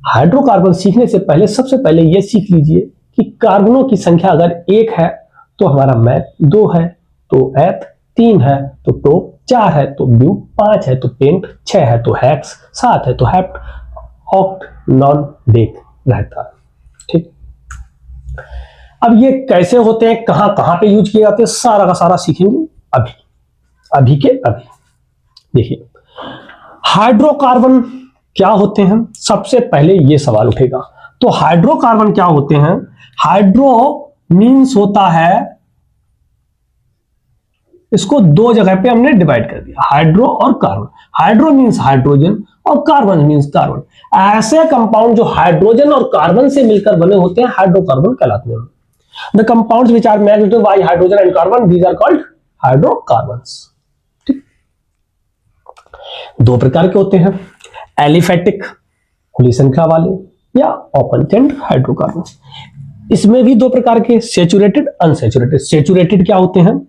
Hydrocarbon सीखने से पहले सबसे पहले यह सीख लीजिए कि कार्बनों की संख्या अगर 1 है तो हमारा मैथ, 2 है तो एथ, 3 है तो प्रोप, 4 है तो ब्यूट, 5 है तो पेंट, 6 है तो हेक्स, 7 है तो हेप्ट, ऑक्ट, नॉन, डेक रहता है। ठीक, अब ये कैसे होते हैं, कहां कहां पे यूज किए जाते हैं, सारा का सारा सीखेंगे अभी के अभी। देखिए हाइड्रोकार्बन क्या होते हैं, सबसे पहले ये सवाल उठेगा। तो हाइड्रोकार्बन क्या होते हैं? हाइड्रो मींस होता है, इसको दो जगह पे हमने डिवाइड कर दिया, हाइड्रो और कार्बन। हाइड्रो मींस हाइड्रोजन और कार्बन मींस कार्बन। ऐसे कंपाउंड जो हाइड्रोजन और कार्बन से मिलकर बने होते हैं हाइड्रोकार्बन कहलाते हैं। The compounds which are made by hydrogen and carbon, these are called hydrocarbons. ठीक, दो प्रकार के होते हैं, एलिफेटिक खुली श्रृंखला वाले या ओपन चेन हाइड्रोकार्बन। इसमें भी दो प्रकार के, सेचुरेटेड, अनसेचुरेटेड। सेचुरेटेड क्या होते हैं?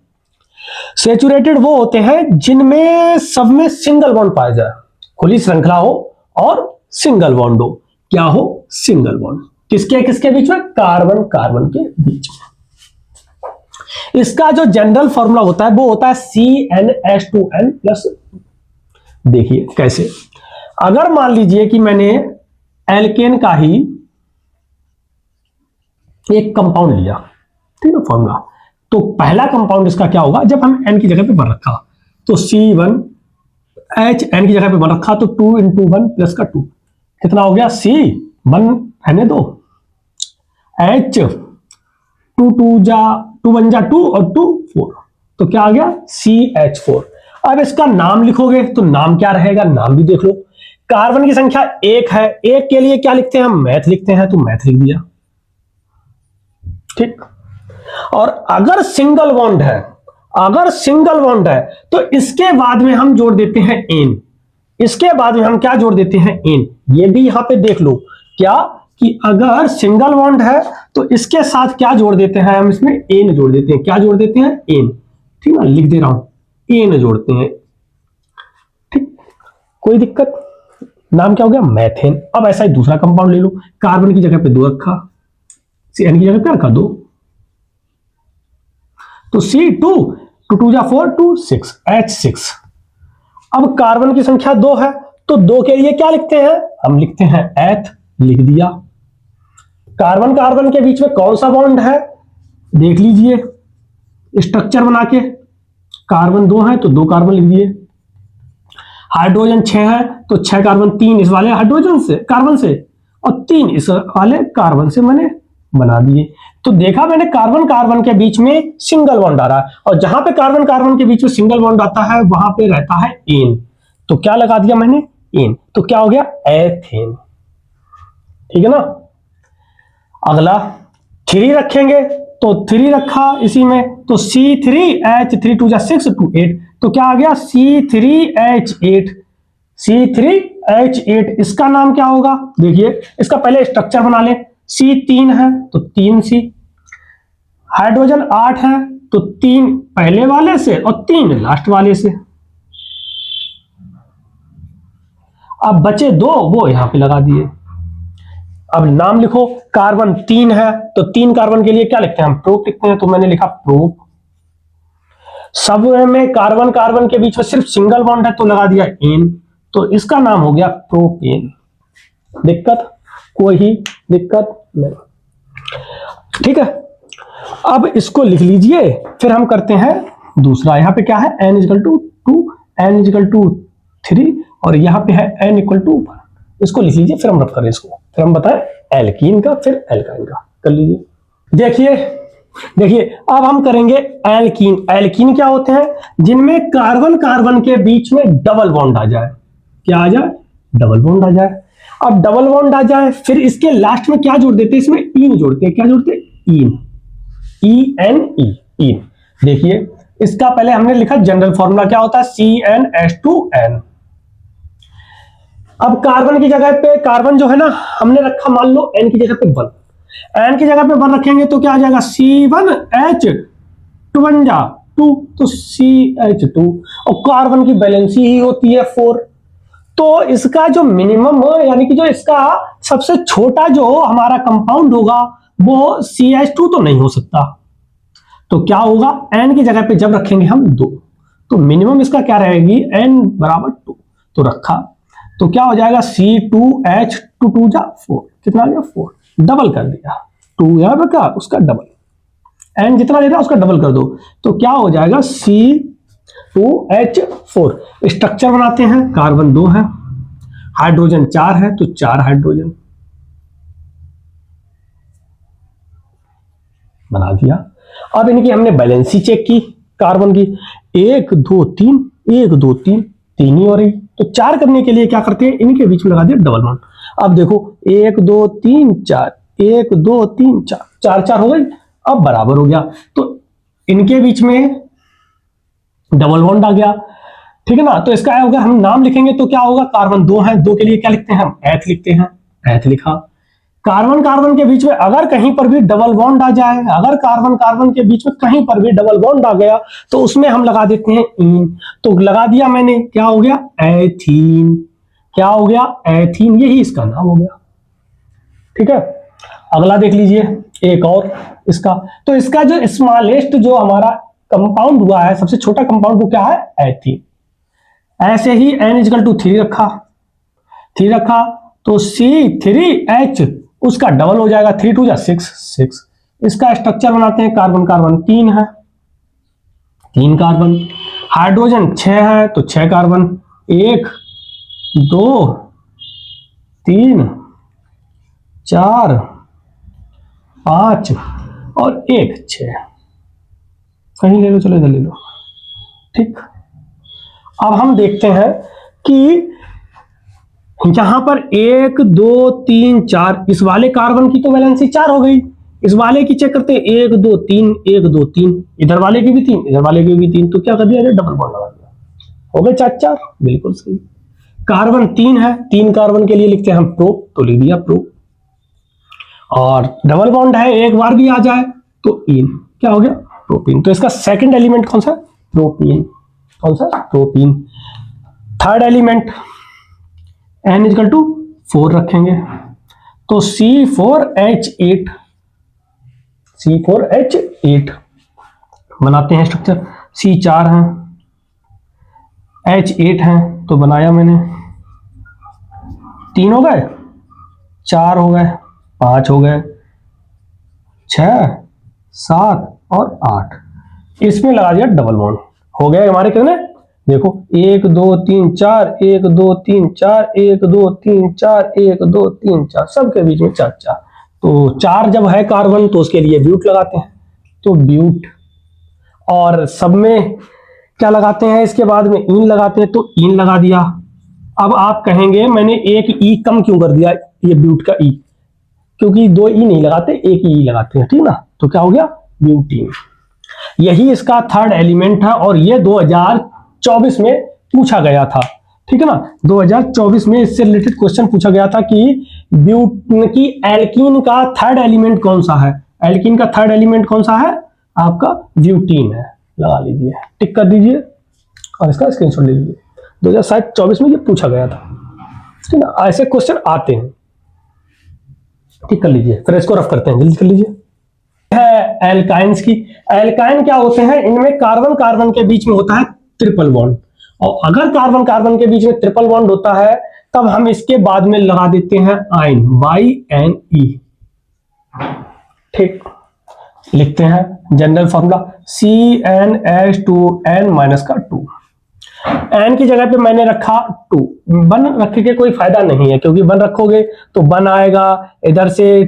सेचुरेटेड वो होते हैं जिनमें सब में सिंगल बॉन्ड पाया जाए, खुली श्रृंखला हो और सिंगल बॉन्ड हो। क्या हो? Single bond. किसके किसके बीच में? कार्बन कार्बन के बीच में। इसका जो जनरल फॉर्मूला होता है वो होता है CnH2n+। देखिए कैसे, अगर मान लीजिए कि मैंने एल्केन का ही एक कंपाउंड लिया, ठीक है, फॉर्मूला, तो पहला कंपाउंड इसका क्या होगा, जब हम n की जगह पे बन रखा तो C1H, n की जगह पे बन रखा तो 2 × 1 प्लस का 2 कितना हो गया, C1 रहने दो, H 2 1 जा 2 और 2 4, तो क्या आ गया CH4। अब इसका नाम लिखोगे तो नाम क्या रहेगा, नाम भी देख लो। कार्बन की संख्या 1 है, 1 के लिए क्या लिखते हैं हम, मैथ लिखते हैं, तो मैथ लिख दिया। ठीक, और अगर सिंगल बॉन्ड है, अगर सिंगल बॉन्ड है तो इसके बाद में हम जोड़ देते हैं एन। इसके बाद में हम क्या जोड़ देते हैं, एन। ये भी यहां पे देख लो क्या, कि अगर सिंगल बॉन्ड है तो इसके साथ क्या जोड़ देते हैं हम, इसमें एन जोड़ देते हैं। क्या जोड़ देते हैं, एन। ठीक ना, लिख दे रहा हूं, एन जोड़ते हैं। ठीक, कोई दिक्कत? नाम क्या हो गया, मैथेन। अब ऐसा ही दूसरा कंपाउंड ले लो, कार्बन की जगह पे 2 रखा, एन की जगह पे रखा 2, तो C2, 2 2 जा 4, 2 6, H6। अब कार्बन की संख्या 2 है तो 2 के लिए क्या लिखते हैं, हम लिखते हैं एथ, लिख दिया। कार्बन कार्बन के बीच में कौन सा बॉन्ड है, देख लीजिए स्ट्रक्चर बना के, कार्बन 2 है तो 2 कार्बन लिख दिए। हाइड्रोजन 6 है तो 6 कार्बन, 3 इस वाले हाइड्रोजन से, कार्बन से, और 3 इस वाले कार्बन से मैंने बना दिए। तो देखा मैंने, कार्बन कार्बन के बीच में सिंगल बॉन्ड आ रहा है, और जहां पे कार्बन कार्बन के बीच में सिंगल बॉन्ड आता है वहां पे रहता है एन, तो क्या लगा दिया मैंने, एन। तो क्या हो गया, एथेन। ठीक है ना। अगला 3 रखेंगे तो 3 रखा इसी में, तो C3H3, 2 जा 6, 2 8, तो क्या आ गया, C3H8। C3H8 इसका नाम क्या होगा, देखिए इसका पहले स्ट्रक्चर बना ले। C3 है तो 3C, हाइड्रोजन 8 है तो 3 पहले वाले से और 3 लास्ट वाले से। अब बचे 2, वो यहां पे लगा दिए। अब नाम लिखो, कार्बन 3 है तो 3 कार्बन के लिए क्या लिखते हैं हम, प्रोप लिखते हैं, तो मैंने लिखा प्रोप। सब में कार्बन कार्बन के बीच में सिर्फ सिंगल बॉन्ड है तो लगा दिया एन, तो इसका नाम हो गया प्रोपेन। दिक्कत, कोई ही दिक्कत नहीं। ठीक है, अब इसको लिख लीजिए, फिर हम करते हैं दूसरा। यहां पे क्या है, n = 2, n = 3, और यहां पे है n = 1। इसको लिख लीजिए, फिर हम रब करें इसको, फिर हम बताएं एल्कीन का, फिर एल्काइन का कर लीजिए। देखिए अब हम करेंगे एल्कीन। एल्कीन क्या होते हैं, जिनमें कार्बन कार्बन के बीच में डबल बॉन्ड आ जाए। क्या आ जाए, डबल बॉन्ड आ जाए। अब डबल बॉन्ड आ जाए, फिर इसके लास्ट में क्या जोड़ देते हैं, इसमें इन जोड़ते हैं। क्या जोड़ते हैं, इन, ENE, इन। देखिए इसका पहले हमने लिखा जनरल फॉर्मूला क्या होता है, CnH2n। अब कार्बन की जगह पे, कार्बन जो है ना हमने रखा, मान लो n की जगह पे 1, n की जगह पे 1 रखेंगे तो क्या आ जाएगा, C1H2 बन जा 2, तो CH2, और कार्बन की बैलेंस ही होती है 4, तो इसका जो मिनिमम यानी कि जो इसका सबसे छोटा जो हमारा कंपाउंड होगा वो CH2 तो नहीं हो सकता। तो क्या होगा, N की जगह पे जब रखेंगे हम 2, तो मिनिमम इसका क्या रहेगी, N बराबर 2, तो रखा, तो क्या हो जाएगा C2H, 2 2 जा 4, कितना आ गया 4, डबल कर दिया, 2 यहां पर क्या उसका डबल, N जितना देता उसका डबल कर दो, तो क्या हो जाएगा C2H4। स्ट्रक्चर बनाते हैं, कार्बन 2 है, हाइड्रोजन 4 है, तो 4 हाइड्रोजन बना दिया। अब इनकी हमने बैलेंसी चेक की कार्बन की, 1 2 3 1 2 3 3 ही हो रही, तो 4 करने के लिए क्या करते हैं, इनके बीच में लगा दिया डबल बॉन्ड। अब देखो 1 2 3 4 1 2 3 4 4 4 हो गई, अब बराबर हो गया, तो इनके बीच में डबल बॉन्ड आ गया, ठीक है ना। तो इसका होगा, हम नाम लिखेंगे तो क्या होगा, कार्बन 2 है, 2 के लिए क्या लिखते हैं हम, एथ लिखते हैं, एथ लिखा। कार्बन कार्बन के बीच में अगर कहीं पर भी डबल बॉन्ड आ जाए, अगर कार्बन कार्बन के बीच में कहीं पर भी डबल बॉन्ड आ गया तो उसमें हम लगा देते हैं इन, तो लगा दिया मैंने, क्या हो गया एथीन, क्या हो गया एथीन, यही इसका नाम हो गया, ठीक है। अगला देख लीजिए एक और इसका, तो इसका जो स्मॉलेस्ट जो हमारा कंपाउंड हुआ है, सबसे छोटा कंपाउंड वो क्या है, एथीन। ऐसे ही N=3 रखा, 3 रखा, तो C3H उसका डबल हो जाएगा, 3 2 जा 6 6। इसका स्ट्रक्चर बनाते हैं, कार्बन कार्बन 3 है, 3 कार्बन, हाइड्रोजन 6 है, तो 6 कार्बन, 1 2 3 4 5 और 1 6, कहीं ले लो, चलो इधर ले लो, ठीक। अब हम देखते हैं कि यहां पर 1 2 3 4, इस वाले कार्बन की तो वैलेंसी 4 हो गई, इस वाले की चेक करते हैं 1 2 3 1 2 3, इधर वाले की भी 3 इधर वाले की भी 3, तो क्या कर दिया, डबल बॉन्ड लगा दिया, हो गए 4 4, बिल्कुल सही। कार्बन 3 है, 3 कार्बन के लिए लिखते हैं हम प्रोप, तो लिख दिया प्रोप, और डबल बॉन्ड है, एक बार भी आ जाए तो इन, क्या हो गया प्रोपीन। तो इसका सेकंड एलिमेंट कौन सा, प्रोपीन, कौन सा, प्रोपीन। थर्ड एलिमेंट N=4 रखेंगे, तो C4H8, C4H8 बनाते हैं स्ट्रक्चर, C4 है, H8 है, तो बनाया मैंने, 3 हो गए, 4 हो गए, 5 हो गए, 6 7 और 8, इसमें लगा दिया डबल बॉन्ड, हो गया हमारे कितने, देखो 1 2 3 4 1 2 3 4 1 2 3 4 1 2 3 4, सबके बीच में 4 4, तो 4 जब है कार्बन तो उसके लिए ब्यूट लगाते हैं, तो ब्यूट, और सब में क्या लगाते हैं, इसके बाद में इन लगाते हैं, तो इन लगा दिया। अब आप कहेंगे मैंने एक ई कम क्यों कर दिया, ये ब्यूट का ई, क्योंकि 2 ई नहीं लगाते, एक ई लगाते हैं, ठीक ना, तो क्या हो गया ब्यूटीन। यही इसका थर्ड एलिमेंट है, और ये 2024 में पूछा गया था, ठीक है ना, 2024 में इससे रिलेटेड क्वेश्चन पूछा गया था कि की एल्कीन का थर्ड एलिमेंट कौन सा है, एल्कीन का थर्ड एलिमेंट कौन सा है, आपका ब्यूटीन है, लगा लीजिए, टिक कर दीजिए और इसका स्क्रीनशॉट ले लीजिए, 2024 में ये पूछा गया था, ठीक ना, ऐसे क्वेश्चन आते हैं, ठीक कर लीजिए, फिर इसको रफ करते हैं, जल्दी कर लीजिए। है एल्काइंस की, एल्काइन क्या होते हैं, इनमें कार्बन कार्बन के बीच में होता है ट्रिपल बॉन्ड, और अगर कार्बन कार्बन के बीच में ट्रिपल बॉन्ड होता है तब हम इसके बाद में लगा देते हैं आइन, YNE, ठीक, लिखते हैं जनरल फॉर्मूला CnH2n-2, एन की जगह पे मैंने रखा 2, वन रख के कोई फायदा नहीं है, क्योंकि वन रखोगे तो वन आएगा, इधर से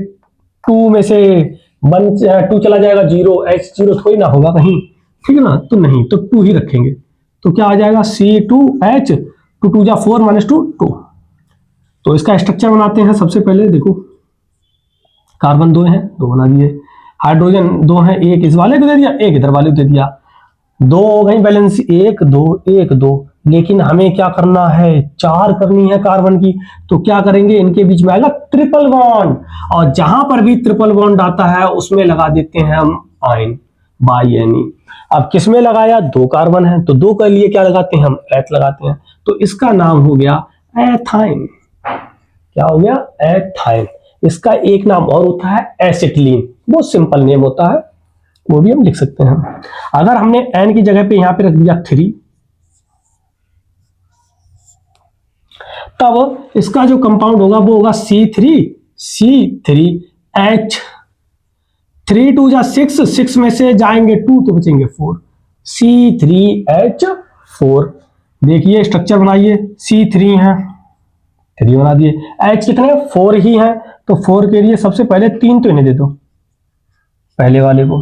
2 में से 2 चला जाएगा 0, H0 थोड़ी ना होगा कहीं, ठीक है ना, तो नहीं, तो 2 ही रखेंगे, तो क्या आ जाएगा C2H, 2 2 जा 4 - 2 2। तो इसका स्ट्रक्चर बनाते हैं, सबसे पहले देखो कार्बन 2 है, 2 बना दिए, हाइड्रोजन 2 है, एक इस वाले को दे दिया, एक इधर वाले को दे दिया, 2 हो गई बैलेंस, 1 2 1 2, लेकिन हमें क्या करना है, 4 करनी है कार्बन की, तो क्या करेंगे, इनके बीच में आएगा ट्रिपल बॉन्ड, और जहां पर भी ट्रिपल बॉन्ड आता है उसमें लगा देते हैं हम आइन, YNE। अब किसमें लगाया, 2 कार्बन है, तो 2 के लिए क्या लगाते हैं हम, एथ लगाते हैं, तो इसका नाम हो गया एथाइन। क्या हो गया? एथाइन। इसका एक नाम और होता है एसिटिलीन, बहुत सिंपल नेम होता है, वो भी हम लिख सकते हैं। अगर हमने एन की जगह पे यहां पे रख दिया 3, तब इसका जो कंपाउंड होगा वो होगा C3H। 3 2 जा 6, 6 में से जाएंगे 2 तो बचेंगे 4, C3H4। देखिए स्ट्रक्चर बनाइए, C3 है, 3 बना दिए, H कितने? 4 ही है, तो 4 के लिए सबसे पहले 3 तो इन्हें दे दो, पहले वाले को।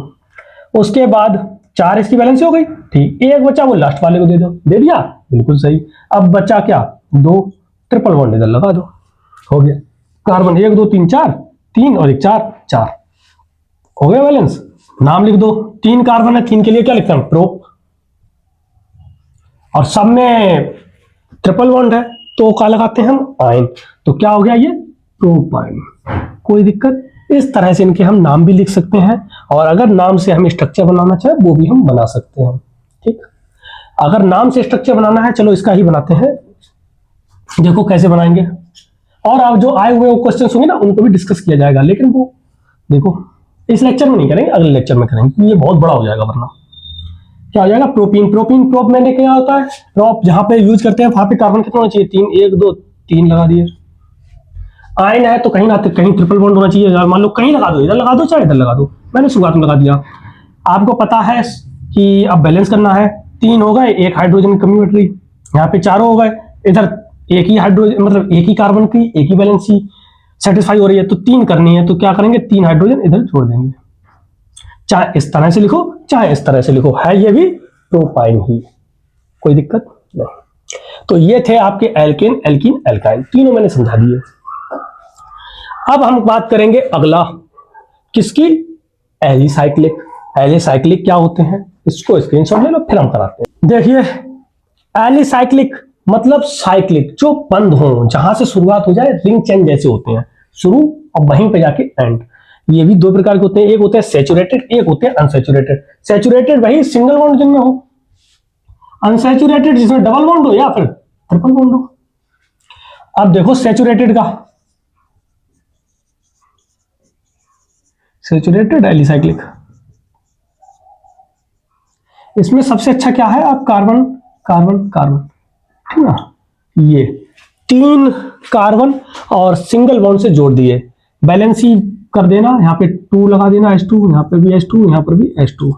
उसके बाद 4 इसकी बैलेंस हो गई, ठीक। एक बचा, वो लास्ट वाले को दे दो, दे दिया, बिल्कुल सही। अब बचा क्या? 2, ट्रिपल बॉन्ड इधर लगा दो, हो गया। कार्बन 1 2 3 4, 3 और 1 4, 4 हो गया बैलेंस। नाम लिख दो, 3 कार्बन है, 3 के लिए क्या लिखते हैं? प्रो। और सब में ट्रिपल बॉन्ड है तो क्या लगाते हैं हम? आयन। तो क्या हो गया? ये प्रोपाइन। कोई दिक्कत? इस तरह से इनके हम नाम भी लिख सकते हैं, और अगर नाम से हम स्ट्रक्चर बनाना चाहे वो भी हम बना सकते हैं, ठीक। अगर नाम से स्ट्रक्चर बनाना है, चलो इसका ही बनाते हैं, देखो कैसे बनाएंगे। और अब जो आए हुए क्वेश्चन होंगे ना, उनको भी डिस्कस किया जाएगा, लेकिन वो देखो इस लेक्चर में नहीं करेंगे, अगले लेक्चर में करेंगे, क्योंकि ये बहुत बड़ा हो जाएगा, वरना क्या हो जाएगा? प्रोपीन। प्रोपीन प्रोप में क्या होता है? प्रोप जहां पे यूज करते हैं वहां पे कार्बन कितना होना चाहिए? 3, 1 2 3 लगा दिए। आयन है तो कहीं ना कहीं ट्रिपल बॉन्ड होना चाहिए, मान लो कहीं लगा दो, इधर लगा दो चाहे इधर लगा दो, मैंने शुरुआत में लगा दिया। आपको पता है कि अब बैलेंस करना है, 3 हो गए, 1 हाइड्रोजन की कमी बट रही, यहाँ पे 4 हो गए, इधर एक ही हाइड्रोजन मतलब एक ही कार्बन की एक ही बैलेंस ही सेटिस्फाई हो रही है, तो 3 करनी है, तो क्या करेंगे? 3 हाइड्रोजन इधर छोड़ देंगे। चाहे इस तरह से लिखो चाहे इस तरह से लिखो, है ये भी प्रोपाइन ही, कोई दिक्कत नहीं। तो ये थे आपके एल्केन, एल्कीन, एल्काइन, तीनों मैंने समझा दिए। अब हम बात करेंगे अगला, किसकी? एलिसाइक्लिक। एलिसाइक्लिक क्या होते हैं? इसको स्क्रीनशॉट ले लो, फिर हम कराते हैं। देखिए एलिसाइक्लिक मतलब साइक्लिक, जो बंद हो, जहां से शुरुआत हो जाए, रिंग चेन जैसे होते हैं, शुरू और वहीं पे जाके एंड। ये भी 2 प्रकार के होते हैं, एक होते हैं सैचुरेटेड, एक होते हैं अनसैचुरेटेड। सैचुरेटेड वही सिंगल बॉन्ड जिनमें हो, अनसैचुरेटेड जिसमें डबल बॉन्ड हो या फिर ट्रिपल बॉन्ड हो। अब देखो सैचुरेटेड का, सैचुरेटेड एलिसाइक्लिक, इसमें सबसे अच्छा क्या है? आप कार्बन कार्बन कार्बन, ठीक ना, ये 3 कार्बन और सिंगल बॉन्ड से जोड़ दिए, बैलेंस ही कर देना, यहां पे 2 लगा देना, H2, यहां पे भी H2, यहां पर भी H2।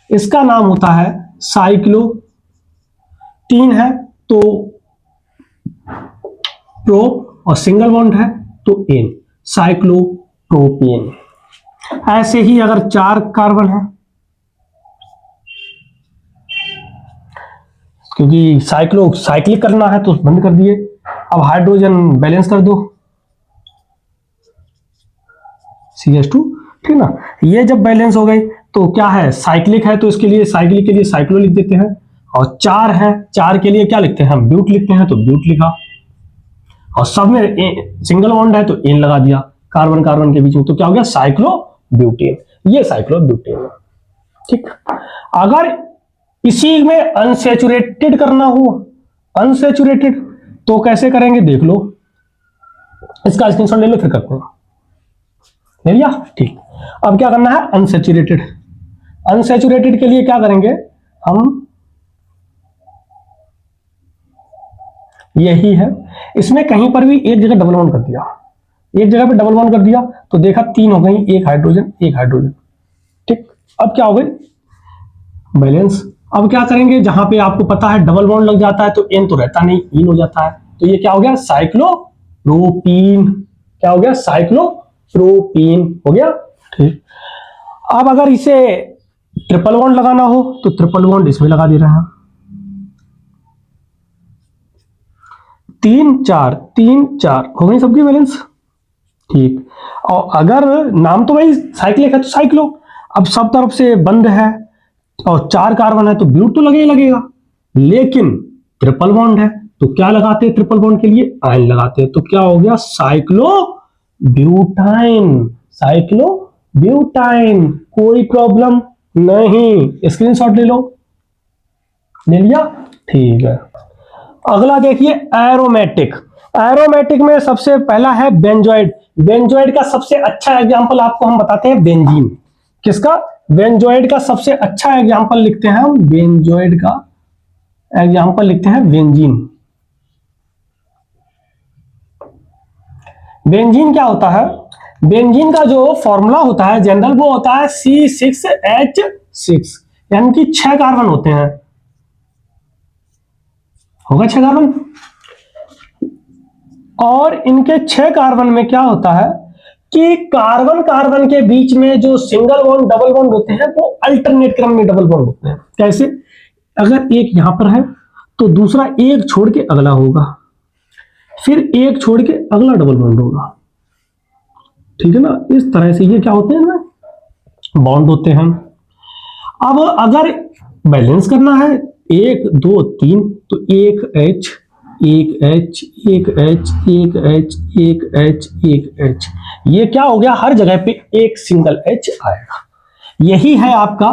इसका नाम होता है साइक्लो। 3 है तो प्रो और सिंगल बॉन्ड है तो एन, साइक्लोप्रोपेन। ऐसे ही अगर 4 कार्बन है, क्योंकि साइक्लिक करना है तो बंद कर दिए। अब हाइड्रोजन बैलेंस कर दो, CH2, ठीक ना। ये जब बैलेंस हो गई तो क्या है? साइक्लिक है, तो इसके लिए साइक्लिक के लिए साइक्लो लिख देते हैं। और 4 है, 4 के लिए क्या लिखते हैं हम? ब्यूट लिखते हैं, तो ब्यूट लिखा। और सब में सिंगल बॉन्ड है तो एन लगा दिया कार्बन कार्बन के बीच में, तो क्या हो गया? Cyclo butane. ये साइक्लो ब्यूटेन, ठीक। अगर इसी में अनसैचुरेटेड करना हो, अनसैचुरेटेड, तो कैसे करेंगे देख लो, इसका स्क्रीनशॉट ले लो फिर करते हैं। ले लिया, ठीक। अब क्या करना है? अनसैचुरेटेड। अनसैचुरेटेड के लिए क्या करेंगे हम? यही है, इसमें कहीं पर भी एक जगह डबल बॉन्ड कर दिया, एक जगह पे डबल बॉन्ड कर दिया तो देखा 3 हो गई, एक हाइड्रोजन एक हाइड्रोजन, ठीक। अब क्या हो गई? बैलेंस। अब क्या करेंगे? जहां पे आपको पता है डबल बॉन्ड लग जाता है तो एन तो रहता नहीं, इन हो जाता है, तो ये क्या हो गया? साइक्लोप्रोपीन। क्या हो गया? साइक्लोप्रोपीन हो गया, ठीक। अब अगर इसे ट्रिपल बॉन्ड लगाना हो तो ट्रिपल बॉन्ड इसमें लगा दे रहे हैं, 3 4 3 4 हो गई सबकी बैलेंस, ठीक। और अगर नाम तो भाई साइक्लिक है तो साइक्लो, अब सब तरफ से बंद है और 4 कार्बन है तो ब्यूट तो लगे ही लगेगा, लेकिन ट्रिपल बॉन्ड है तो क्या लगाते हैं? ट्रिपल बॉन्ड के लिए आयन लगाते हैं, तो क्या हो गया? Cyclo butyne. साइक्लो ब्यूटाइन, कोई प्रॉब्लम नहीं, स्क्रीनशॉट ले लो। ले लिया, ठीक है। अगला देखिए एरोमेटिक। एरोमेटिक में सबसे पहला है बेंजोइड। बेंजोइड का सबसे अच्छा एग्जांपल आपको हम बताते हैं बेंजीन। किसका? बेंजोइड का सबसे अच्छा एग्जांपल लिखते हैं हम, बेंजोइड का एग्जांपल लिखते हैं बेंजीन। बेंजीन क्या होता है? बेंजीन का जो फॉर्मूला होता है जनरल, वो होता है C6H6, यानी कि 6 कार्बन होते हैं। होगा 6 कार्बन। और इनके 6 कार्बन में क्या होता है कि कार्बन कार्बन के बीच में जो सिंगल बॉन्ड डबल बॉन्ड होते हैं वो अल्टरनेट क्रम में डबल बॉन्ड होते हैं। कैसे? अगर एक यहां पर है तो दूसरा एक छोड़ के अगला होगा, फिर एक छोड़ के अगला डबल बॉन्ड होगा। ठीक है ना? इस तरह से ये क्या होते हैं ना, बॉन्ड होते हैं। अब अगर बैलेंस करना है 1 2 3, तो एक H, एक H, एक H, एक H, एक H, एक H, ये क्या हो गया? हर जगह पे एक सिंगल H आएगा। यही है आपका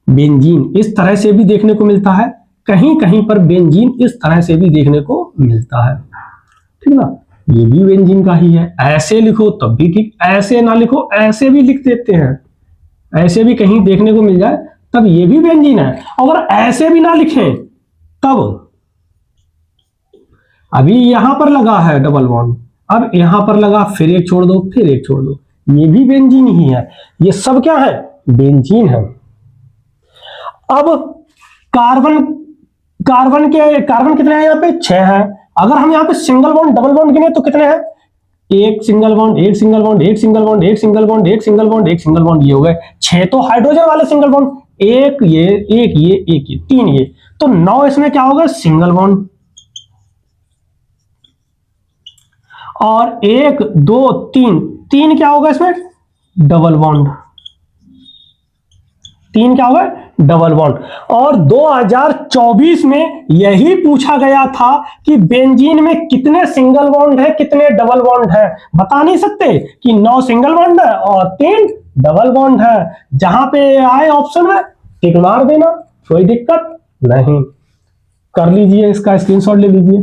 बेंजीन। इस तरह से भी देखने को मिलता है, कहीं कहीं पर बेंजीन इस तरह से भी देखने को मिलता है। ठीक ना? ये भी बेंजीन का ही है। ऐसे लिखो तब भी ठीक, ऐसे ना लिखो ऐसे भी लिख देते हैं, ऐसे भी कहीं देखने को मिल जाए तब ये भी बेंजीन है। अगर ऐसे भी ना लिखें तब, अभी यहां पर लगा है डबल बॉन्ड, अब यहां पर लगा, फिर एक छोड़ दो, फिर एक छोड़ दो, ये भी बेंजीन ही है। ये सब क्या है? बेंजीन है। अब कार्बन, कार्बन कितने हैं? यहां पे 6 हैं। अगर हम यहां पे सिंगल बॉन्ड डबल बॉन्ड गिने तो कितने हैं? एक सिंगल बॉन्ड, एक सिंगल बॉन्ड, एक सिंगल बॉन्ड, एक सिंगल बॉन्ड, एक सिंगल बॉन्ड, एक सिंगल बॉन्ड, ये हो गए 6 तो हाइड्रोजन वाले सिंगल बॉन्ड। एक ये, एक ये, एक ये, 3 ये, तो 9 इसमें क्या होगा? Single bond. और 1 2 3, 3 क्या होगा इसमें? Double bond. 3 क्या होगा? Double bond. और 2024 में यही पूछा गया था कि बेंजीन में कितने सिंगल बॉन्ड है, कितने डबल बॉन्ड है। बता नहीं सकते कि 9 सिंगल बॉन्ड है और 3 डबल बॉन्ड है। जहां पे आए ऑप्शन में टिक मार देना, कोई दिक्कत नहीं। कर लीजिए, इसका स्क्रीनशॉट ले लीजिए।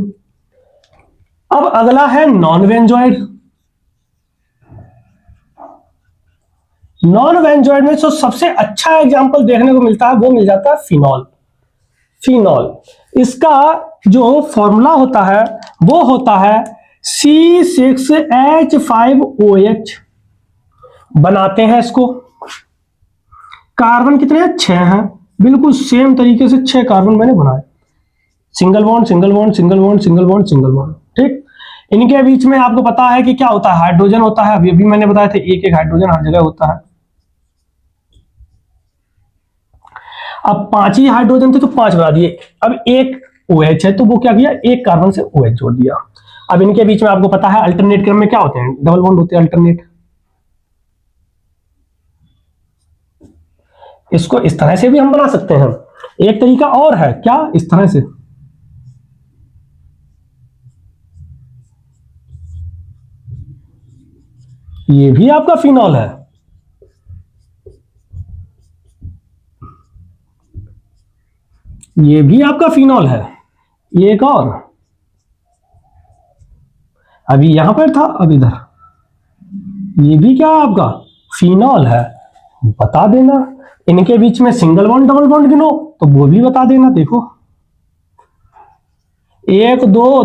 अब अगला है नॉन बेंजोइड। नॉन बेंजोइड में जो सबसे अच्छा एग्जांपल देखने को मिलता है वो मिल जाता है फिनॉल। फिनॉल, इसका जो फॉर्मूला होता है वो होता है C6H5OH। बनाते हैं इसको, कार्बन कितने हैं? 6 हैं। बिल्कुल सेम तरीके से 6 कार्बन मैंने बनाए, single bond single bond single bond single bond single bond. ठीक, इनके बीच में आपको पता है कि क्या होता है? हाइड्रोजन होता है। अभी मैंने बताया था एक एक हाइड्रोजन हर जगह होता है। अब 5 ही हाइड्रोजन थे तो 5 बना दिए। अब एक OH है तो वो क्या किया? एक कार्बन से OH जोड़ दिया। अब इनके बीच में आपको पता है अल्टरनेट क्रम में क्या होते हैं? डबल बॉन्ड होते हैं अल्टरनेट। इसको इस तरह से भी हम बना सकते हैं। एक तरीका और है, क्या? इस तरह से। ये भी आपका फिनॉल है। ये भी आपका फिनॉल है। एक और, अभी यहां पर था, अब इधर, ये भी क्या है? आपका फिनॉल है। बता देना। इनके बीच में सिंगल बॉन्ड डबल बॉन्ड गिनो तो वो भी बता देना। देखो 1 2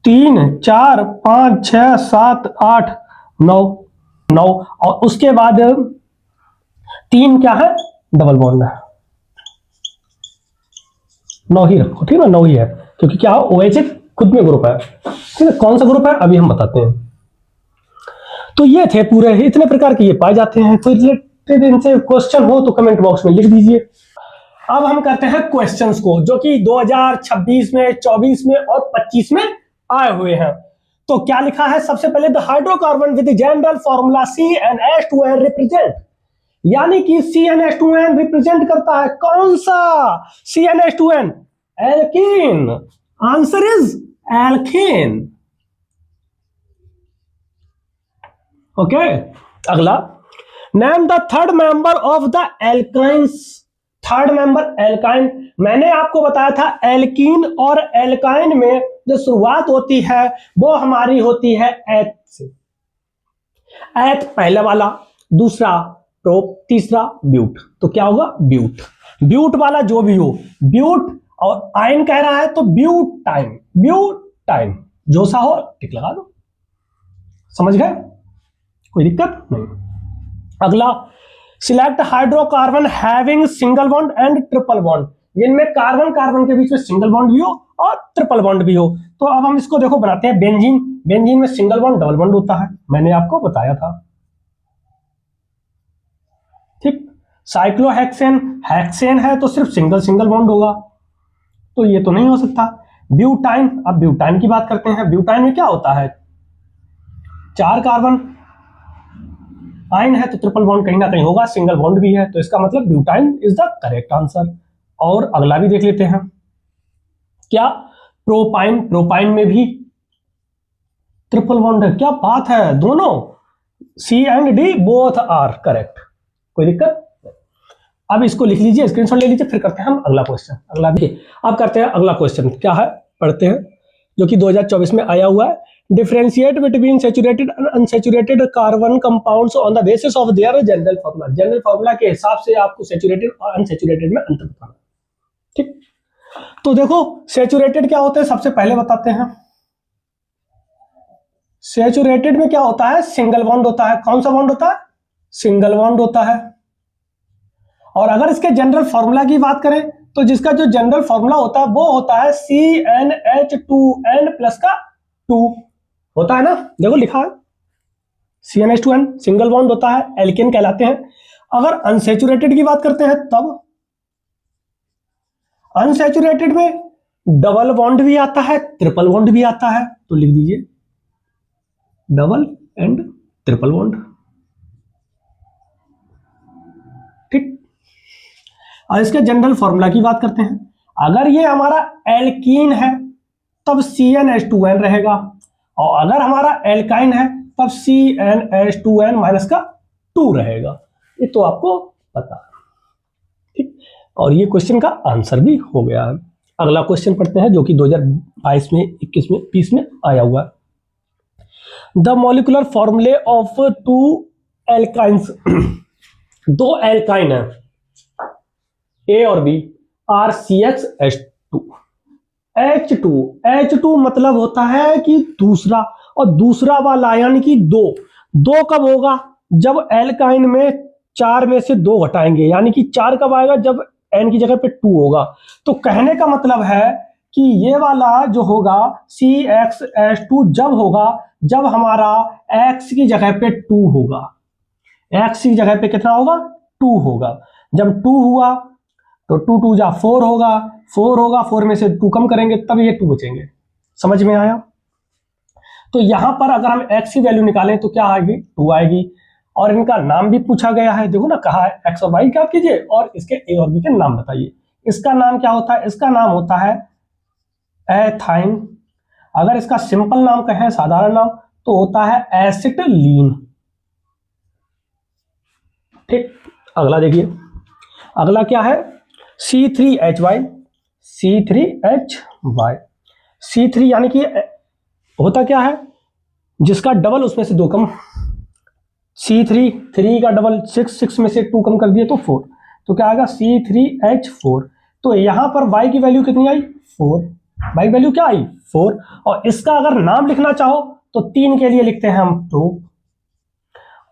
3 4 5 6 7 8 9, 9 और उसके बाद 3 क्या है? डबल बॉन्ड है। 9 ही रखो, ठीक है ना? 9 ही है क्योंकि क्या OH खुद में ग्रुप है। ठीक है, कौन सा ग्रुप है अभी हम बताते हैं। तो ये थे पूरे, इतने प्रकार के ये पाए जाते हैं। तो रिलेटेड इनसे क्वेश्चन हो तो कमेंट बॉक्स में लिख दीजिए। अब हम करते हैं क्वेश्चंस को, जो कि 2026 में, 24 में और 25 में आए हुए हैं। तो क्या लिखा है? सबसे पहले the hydrocarbon with general formula CnH2n represent, यानी कि CnH2n रिप्रेजेंट करता है कौन सा? CnH2n alkene. Answer is alkene. Okay, अगला, name the third member of the alkynes. Third member alkyne, मैंने आपको बताया था एल्कीन और एल्काइन में जो शुरुआत होती है वो हमारी होती है एथ से। एथ पहले वाला, दूसरा प्रोप, तीसरा ब्यूट। तो क्या होगा? ब्यूट। ब्यूट वाला जो भी हो, ब्यूट और आयन कह रहा है तो ब्यूटाइन, ब्यूटाइन जो सा हो टिक लगा दो। समझ गए? कोई दिक्कत नहीं। अगला, select hydrocarbon having single bond and triple bond, जिनमें कार्बन कार्बन के बीच में सिंगल बॉन्ड भी हो और ट्रिपल बॉन्ड भी हो। तो अब हम इसको देखो बनाते हैं बेंजीन। बेंजीन में सिंगल बॉन्ड डबल बॉन्ड होता है, मैंने आपको बताया था। ठीक। साइक्लोहेक्सेन, हेक्सेन है तो सिर्फ सिंगल सिंगल बॉन्ड होगा, तो ये तो नहीं हो सकता। ब्यूटाइन, अब ब्यूटाइन की बात करते हैं। ब्यूटाइन में क्या होता है? 4 कार्बन, आयन है तो ट्रिपल बॉन्ड कहीं ना कहीं होगा, सिंगल बॉन्ड भी है, तो इसका मतलब butyne is the correct answer. और अगला भी देख लेते हैं। क्या? प्रोपाइन। प्रोपाइन में भी ट्रिपल बॉन्ड है। क्या बात है, दोनों C and D both are correct, कोई दिक्कत? अब इसको लिख लीजिए, स्क्रीनशॉट ले लीजिए, फिर करते हैं हम अगला क्वेश्चन। अगला देखिए, अब करते हैं अगला क्वेश्चन। क्या है पढ़ते हैं, जो कि 2024 में आया हुआ है। Differentiate between saturated and unsaturated carbon compounds on the basis of their general formula. General formula के हिसाब से आपको सैचुरेटेड और अनसैचुरेटेड में अंतर बताना। ठीक। तो देखो, सैचुरेटेड क्या होते हैं सबसे पहले बताते हैं। सैचुरेटेड में क्या होता है? सिंगल बॉन्ड होता है। कौन सा बॉन्ड होता है? सिंगल बॉन्ड होता है। और अगर इसके जनरल फॉर्मूला की बात करें तो जिसका जो जनरल फॉर्मूला होता है वो होता है CnH2n प्लस का 2 होता है ना, देखो लिखा है CnH2n, सिंगल बॉन्ड होता है, एल्केन कहलाते हैं। अगर अनसैचुरेटेड की बात करते हैं तब अनसैचुरेटेड में डबल बॉन्ड भी आता है, ट्रिपल बॉन्ड भी आता है, तो लिख दीजिए डबल एंड ट्रिपल बॉन्ड। ठीक। और इसके जनरल फॉर्मूला की बात करते हैं। अगर ये हमारा एल्कीन है तब CnH2n रहेगा, और अगर हमारा एल्काइन है तब CnH2n माइनस का 2 रहेगा। ये तो आपको पता है। ठीक। और ये क्वेश्चन का आंसर भी हो गया है। अगला क्वेश्चन पढ़ते हैं, जो कि 2022 में, 21 में, 20 में आया हुआ है। द मॉलिकुलर फॉर्मूले ऑफ 2 एल्काइंस, 2 एल्काइन है A और B, आर CxH2। H2 मतलब होता है कि दूसरा, और दूसरा वाला यानी कि 2 कब होगा? जब एल्काइन में 4 में से 2 घटाएंगे, यानी कि 4 कब आएगा? जब N की जगह पे 2 होगा। तो कहने का मतलब है कि ये वाला जो होगा CxH2 जब होगा जब हमारा X की जगह पे 2 होगा। X की जगह पे कितना होगा? 2 होगा। जब 2 हुआ तो 2 2 जा 4 होगा, 4 होगा, 4 में से 2 कम करेंगे तब ये 2 बचेंगे। समझ में आया? तो यहां पर अगर हम x की वैल्यू निकालें तो क्या आएगी? 2 आएगी। और इनका नाम भी पूछा गया है, देखो ना, कहा है x और y क्या कीजिए और इसके a और b के नाम बताइए। इसका नाम क्या होता है? इसका नाम होता है एथाइन। अगर इसका सिंपल नाम कहें, साधारण नाम, तो होता है एसिटिलीन। ठीक। अगला देखिए, अगला क्या है? C3Hy, C3Hy, C3 यानी कि होता क्या है? जिसका डबल उसमें से 2 कम। C3, 3 का डबल 6, 6 में से 2 कम कर दिए तो 4, तो क्या आएगा? C3H4। तो यहां पर y की वैल्यू कितनी आई? 4। y वैल्यू क्या आई? 4। और इसका अगर नाम लिखना चाहो तो 3 के लिए लिखते हैं हम प्रोप,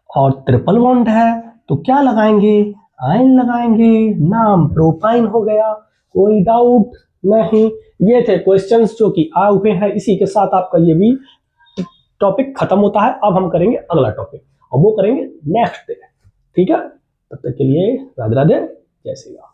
और ट्रिपल बॉन्ड है तो क्या लगाएंगे? आयन लगाएंगे, नाम प्रोपाइन हो गया, कोई डाउट नहीं। ये थे क्वेश्चंस जो कि आए हुए हैं। इसी के साथ आपका ये भी टॉपिक खत्म होता है। अब हम करेंगे अगला टॉपिक, और वो करेंगे नेक्स्ट डे। ठीक है, तब तक के लिए राधे राधे, जय श्री राम।